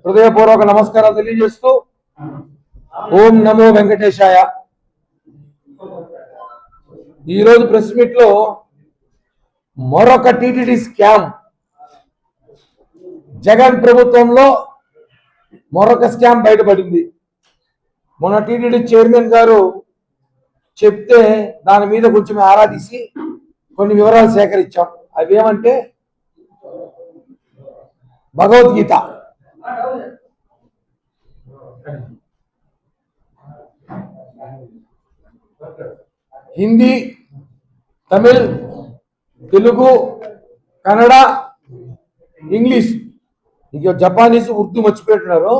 హృదయపూర్వక నమస్కారాలు తెలియజేస్తూ ఓం నమో వెంకటేశాయ. ఈరోజు ప్రెస్ మీట్ లో మరొక టీటీడీ స్కామ్, జగన్ ప్రభుత్వంలో మరొక స్కామ్ బయటపడింది. మొన్న టీటీడీ చైర్మన్ గారు చెప్తే దాని మీద కొంచెం ఆరా తీసి కొన్ని వివరాలు సేకరించాం. అవి ఏమంటే భగవద్గీత, హిందీ, తమిళ్, తెలుగు, కన్నడ, ఇంగ్లీష్, ఇంక జపానీస్, ఉర్దూ మర్చిపెట్టున్నారు.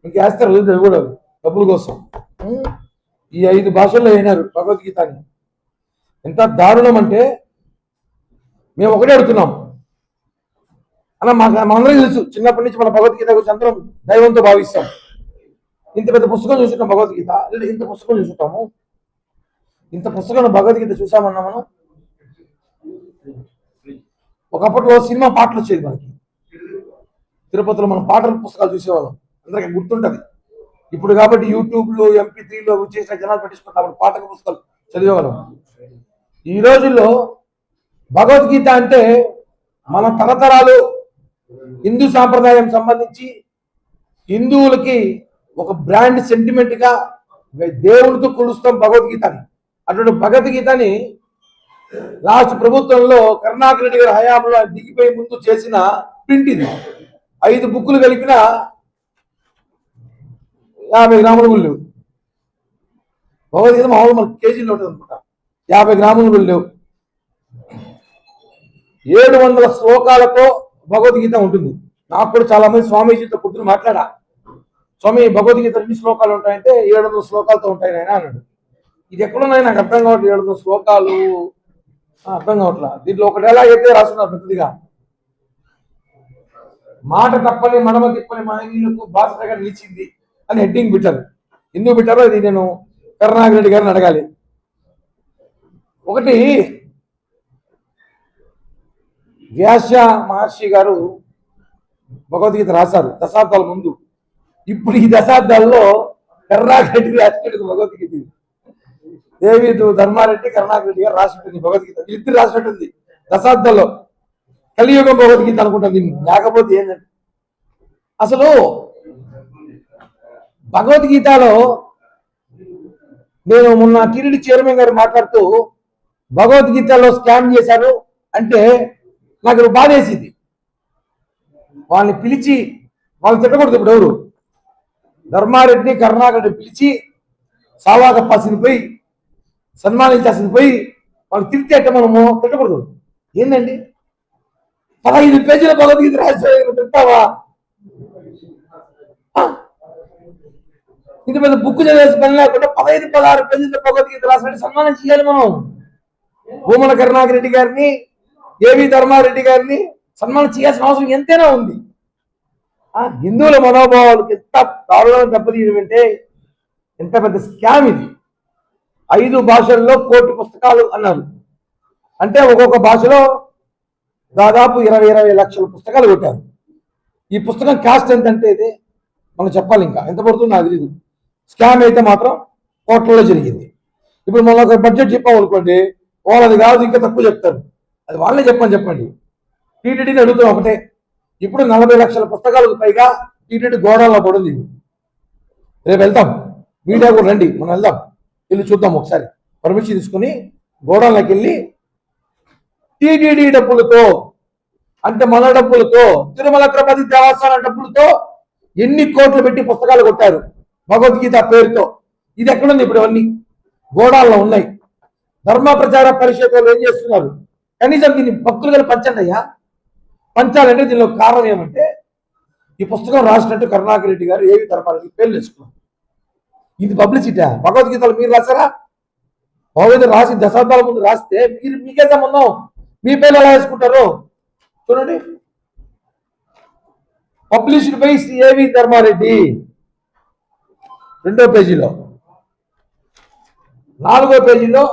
ఇంకేస్తారు కూడా డబ్బుల కోసం. ఈ 5 భాషల్లో అయినారు భగవద్గీతని. ఎంత దారుణం అంటే మేము ఒకటే అడుగుతున్నాం అన్న, మనందరికీ తెలుసు చిన్నప్పటి నుంచి మన భగవద్గీత గురించి అందరం దైవంతో భావిస్తాం. ఇంత పెద్ద పుస్తకం చూసుకుంటాం భగవద్గీత, లేదా ఇంత పుస్తకం చూసుకుంటాము. ఇంత పుస్తకం భగవద్గీత చూసామన్నా మనం. ఒకప్పట్లో సినిమా పాటలు వచ్చేది మనకి, తిరుపతిలో మనం పాటల పుస్తకాలు చూసేవాళ్ళం, అందరికీ గుర్తుంటది. ఇప్పుడు కాబట్టి యూట్యూబ్లో MP3లో చేసిన జనాలు పట్టించుకుంటాం, పాటల పుస్తకాలు చదివేవాళ్ళం. ఈ రోజుల్లో భగవద్గీత అంటే మన తరతరాలు హిందూ సాంప్రదాయం సంబంధించి హిందువులకి ఒక బ్రాండ్ సెంటిమెంట్ గా దేవునితో కొలుస్తాం భగవద్గీతని. అటువంటి భగవద్గీతని లాస్ట్ ప్రభుత్వంలో కరుణాకర్ రెడ్డి గారి హయాంలో దిగిపోయి ముందు చేసిన ప్రింట్ ఇది. 5 బుక్కులు కలిపిన 50 గ్రాముల గుళ్ళు లేవు. భగవద్గీత మామూలు మన కేజీలో ఉంటుంది అనుకుంటా, 50 గ్రాముల గుళ్ళు లేవు. 700 శ్లోకాలతో భగవద్గీత ఉంటుంది. నాకు కూడా చాలా మంది స్వామీజీతో పొద్దున మాట్లాడా, స్వామి భగవద్గీత ఎన్ని శ్లోకాలు ఉంటాయంటే 700 శ్లోకాలతో ఉంటాయి నాయన అన్నాడు. ఇది ఎక్కడున్నాయి నాకు అర్థం కావట్లేదు, 700 శ్లోకాలు అర్థం కావట్లా. దీంట్లో ఒకటి ఎలాగైతే రాస్తున్నారు పెద్దదిగా, మాట తప్పని మడమ తిప్పని మానవీయులకు బాధ్యతగా నిలిచింది అని హెడ్డింగ్ పెట్టారు. ఎందుకు పెట్టారో ఇది నేను కరుణాకర్ రెడ్డి గారిని అడగాలి. ఒకటి, వ్యాస మహర్షి గారు భగవద్గీత రాశారు దశాబ్దాల ముందు. ఇప్పుడు ఈ దశాబ్దాల్లో కరుణాకర్ రెడ్డి రాసినట్టు భగవద్గీత, దేవి ధర్మారెడ్డి కరుణాకర్ రెడ్డి గారు రాసినట్టుంది భగవద్గీత. ఇద్దరు రాసినట్టుంది దశాబ్దాల్లో. కలియుగం భగవద్గీత అనుకుంటుంది, లేకపోతే ఏంటంటే అసలు భగవద్గీతలో నేను మొన్న టీటీడీ చైర్మన్ గారు మాట్లాడుతూ భగవద్గీతలో స్కామ్ చేశారు అంటే నాకు బాధేసింది. వాళ్ళని పిలిచి వాళ్ళు తిట్టకూడదు. ఇప్పుడు ఎవరు ధర్మారెడ్డి కరుణాకర్ రెడ్డి పిలిచి సావాగ పాసింది పోయి సన్మానించాల్సింది పోయి వాళ్ళు తిరిగి మనము తిట్టకూడదు. ఏందండి 15 పేజీల భగవద్గీత రాసి తింటావా? ఇంత పెద్ద బుక్ చదివేసి పని లేకుండా 15-16 పేజీల భగవద్గీత రాసినట్టు సన్మానం చేయాలి మనం. భూమన కరుణాకర్ రెడ్డి గారిని, ఏవి ధర్మారెడ్డి గారిని సన్మానం చేయాల్సిన అవసరం ఎంతైనా ఉంది. హిందువుల మనోభావాలకు ఎంత దారుణం దెబ్బతీయడం అంటే ఎంత పెద్ద స్కామ్ ఇది. 5 భాషల్లో 1 కోటి పుస్తకాలు అన్నారు అంటే ఒక్కొక్క భాషలో దాదాపు 20 లక్షల పుస్తకాలు కొట్టారు. ఈ పుస్తకం కాస్ట్ ఎంత అంటే ఇది మనం చెప్పాలి, ఇంకా ఎంత పడుతుందో నాకు తెలియదు. స్కామ్ అయితే మాత్రం కోట్లలో జరిగింది. ఇప్పుడు మనం ఒక బడ్జెట్ చెప్పామనుకోండి, వాళ్ళది కాదు ఇంకా తక్కువ చెప్తారు. అది వాళ్ళే చెప్పండి. టీటీడీని అడుగుతాం ఒకటే, ఇప్పుడు 40 లక్షల పుస్తకాలకు పైగా టీటీడీ గోడౌన్లో పడుంది. రేపు వెళ్తాం, మీడియా కూడా రండి, మనం వెళ్దాం, వెళ్ళి చూద్దాం ఒకసారి. పర్మిషన్ తీసుకుని గోడౌన్లోకి వెళ్ళి టీటీడీ డబ్బులతో అంటే మన డబ్బులతో, తిరుమల తిరుపతి దేవస్థానం డబ్బులతో ఎన్ని కోట్లు పెట్టి పుస్తకాలు కొట్టారు భగవద్గీత పేరుతో. ఇది ఎక్కడుంది? ఇప్పుడు అవన్నీ గోడాల్లో ఉన్నాయి. ధర్మ ప్రచార పరిషత్ వాళ్ళు ఏం చేస్తున్నారు? కనీసం దీన్ని భక్తులు గల పంచండి అయ్యా. పంచాలంటే దీనిలో కారణం ఏమంటే ఈ పుస్తకం రాసినట్టు కరుణాకర్ రెడ్డి గారు, ఏవి ధర్మారెడ్డి పేర్లు వేసుకున్నారు. ఇది పబ్లిసిటీ. భగవద్గీతలు మీరు రాశారా? భగవద్గీత రాసి దశాబ్దాల ముందు రాస్తే మీకే సంబంధం, మీ పేర్లు ఎలా వేసుకుంటారు చూడండి. పబ్లిష్డ్ బై శ్రీ ఏవి ధర్మారెడ్డి 2వ పేజీలో, 4వ పేజీలో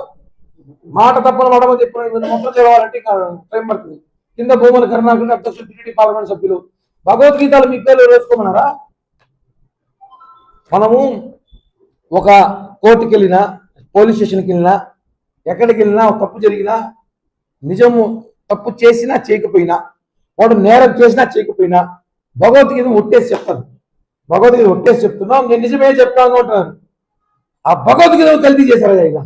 మాట తప్పని మడమ చెప్పిన మొత్తం చదవాలంటే టైం పడుతుంది. కింద భూమన కరుణాకర్ అధ్యక్షులు టీటీడీ పార్లమెంట్ సభ్యులు భగవద్గీతలు మీ పేర్లు వేసుకోమన్నారా? మనము ఒక కోర్టుకి వెళ్ళినా, పోలీస్ స్టేషన్కి వెళ్ళినా, ఎక్కడికి వెళ్ళినా ఒక తప్పు జరిగినా, నిజము తప్పు చేసినా చేయకపోయినా, వాడు నేరం చేసినా చేయకపోయినా భగవద్గీత ఒట్టేసి చెప్తాను. భగవద్గీత ఒట్టేసి చెప్తున్నాం, నేను నిజమే చెప్తాను అంటున్నాను. ఆ భగవద్గీత కల్తీ చేశారా? ఇక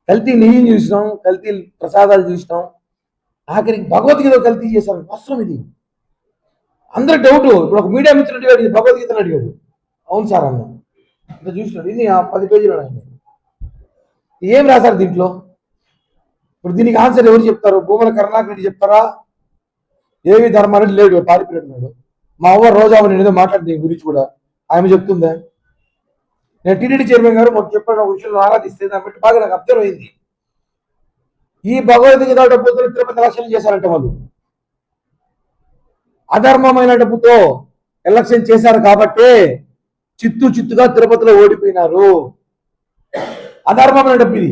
కల్తీ నెయ్యి చూసినాం, కల్తీ ప్రసాదాలు చూసినాం, ఆఖరికి భగవద్గీత కల్తీ చేశారు. అవసరం ఇది? అందరూ డౌట్. ఇప్పుడు ఒక మీడియా మిత్రుడు అడిగాడు, ఇది భగవద్గీతను అడిగాడు. అవును సార్ అన్న. ఇంత చూసినాడు, ఇది 10 పేజీలు ఏం రాశారు దీంట్లో? ఇప్పుడు దీనికి ఆన్సర్ ఎవరు చెప్తారు? భూమన కరుణాకర్ రెడ్డి చెప్తారా? ఏవి ధర్మారెడ్డి లేడు, పారిపోయినాడు. మా అవ్వ రోజావ నేను ఏదో మాట్లాడి దీని గురించి కూడా ఆమె చెప్తుందా? నేను టీటీడీ చైర్మన్ గారు మాకు చెప్పిన విషయంలో ఆరాధిస్తే దాన్ని బట్టి బాగా నాకు అబ్జర్వ్ అయింది. ఈ భగవద్గీత డబ్బుతో తిరుపతి ఎలక్షన్ చేశారంట వాళ్ళు. అధర్మమైన డబ్బుతో ఎలక్షన్ చేశారు కాబట్టి చిత్తుగా తిరుపతిలో ఓడిపోయినారు. అధర్మమైన డబ్బు ఇది.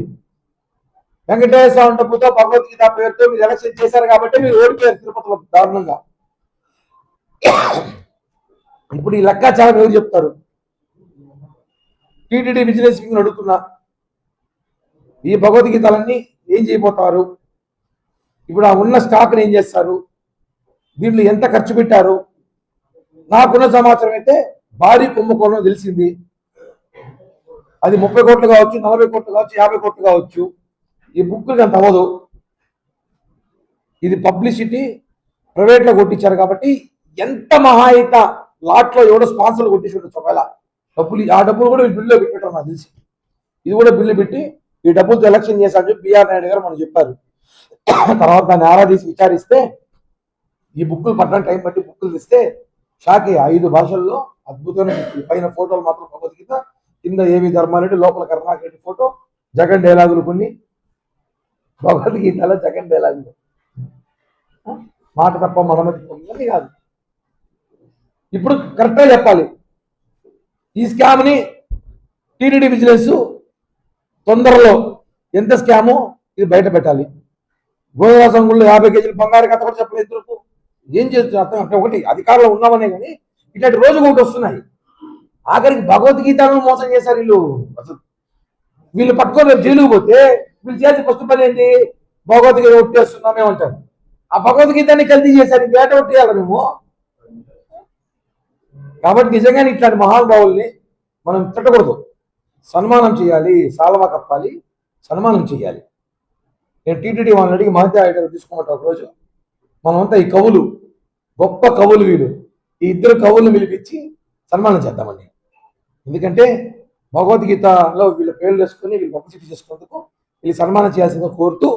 వెంకటేశ్వర స్వామి డబ్బుతో భగవద్గీత పేరుతో మీరు ఎలక్షన్ చేశారు కాబట్టి మీరు ఓడిపోయారు తిరుపతిలో దారుణంగా. ఇప్పుడు ఈ లెక్కాచారం ఎవరు చెప్తారు? టీటీడీ విజిలెన్స్ వింగ్ అడుగుతున్నా, ఈ భగవద్గీతలన్నీ ఏం చేయబోతారు? ఇప్పుడు ఆ ఉన్న స్టాక్ని ఏం చేస్తారు? దీంట్లో ఎంత ఖర్చు పెట్టారు? నాకున్న సమాచారం అయితే భారీ కుంభకోణం తెలిసింది. అది 30 కోట్లు కావచ్చు, 40 కోట్లు కావచ్చు, 50 కోట్లు కావచ్చు. ఈ బుక్కి అంత అవ్వదు. ఇది పబ్లిసిటీ ప్రైవేట్లో కొట్టించారు కాబట్టి ఎంత మహాయిత లాట్లో ఎవడో స్పాన్సర్లు కొట్టించి ఉండొచ్చు. ఒకవేళ డబ్బులు, ఆ డబ్బులు కూడా బిల్లులో పెట్టారు నాకు తెలిసి. ఇది కూడా బిల్లు పెట్టి ఈ డబ్బులతో ఎలక్షన్ చేశారని చెప్పి బిఆర్ నాయుడు గారు మనం చెప్పారు. తర్వాత దాన్ని ఆరాధీసి విచారిస్తే ఈ బుక్కులు పట్టడం టైం బట్టి బుక్కులు తెస్తే షాకి 5 భాషల్లో అద్భుతమైన బుక్కులు. పైన ఫోటోలు మాత్రం భగవద్గీత, కింద ఏవి ధర్మారెడ్డి, లోపల కరుణాకర్ రెడ్డి ఫోటో, జగన్ డైలాగులు కొన్ని. భగవద్గీతలో జగన్ డైలాగులు మాట తప్ప మనమతి పొందని కాదు. ఇప్పుడు కరెక్ట్గా చెప్పాలి. ఈ స్కామ్ని టీటీడీ విజిలెన్స్ తొందరలో ఎంత స్కామో ఇది బయట పెట్టాలి. గోదావరి గుళ్ళు 50 కేజీలు బంగారు కథ కూడా చెప్పలేదు. ఎందుకు ఏం చేస్తున్నారు అర్థం అంటే, ఒకటి అధికారంలో ఉన్నామనే కానీ ఇట్లాంటి రోజు ఒకటి వస్తున్నాయి. ఆఖరికి భగవద్గీతను మోసం చేశారు వీళ్ళు. అసలు వీళ్ళు పట్టుకొని జైలుకు పోతే వీళ్ళు చేసి ఫస్ట్ పని ఏంటి? భగవద్గీత ఒట్టేస్తున్నామేమంటారు. ఆ భగవద్గీతని కల్తీ చేశారు, వేట ఒట్టేయాలి మేము. కాబట్టి నిజంగానే ఇట్లాంటి మహానుభావుల్ని మనం తిట్టకూడదు, సన్మానం చేయాలి, సాల్వా కప్పాలి, సన్మానం చేయాలి. నేను టీటీడీ వాళ్ళని అడిగి మహత్య ఐడియా తీసుకోమంటా ఒకరోజు. మనమంతా ఈ కవులు, గొప్ప కవులు వీళ్ళు, ఈ 2 కవులను పిలిపించి సన్మానం చేద్దామండి. ఎందుకంటే భగవద్గీతలో వీళ్ళ పేర్లు వేసుకుని వీళ్ళు పబ్లిసిటీ చేసుకున్నందుకు వీళ్ళు సన్మానం చేయాల్సిందిగా కోరుతూ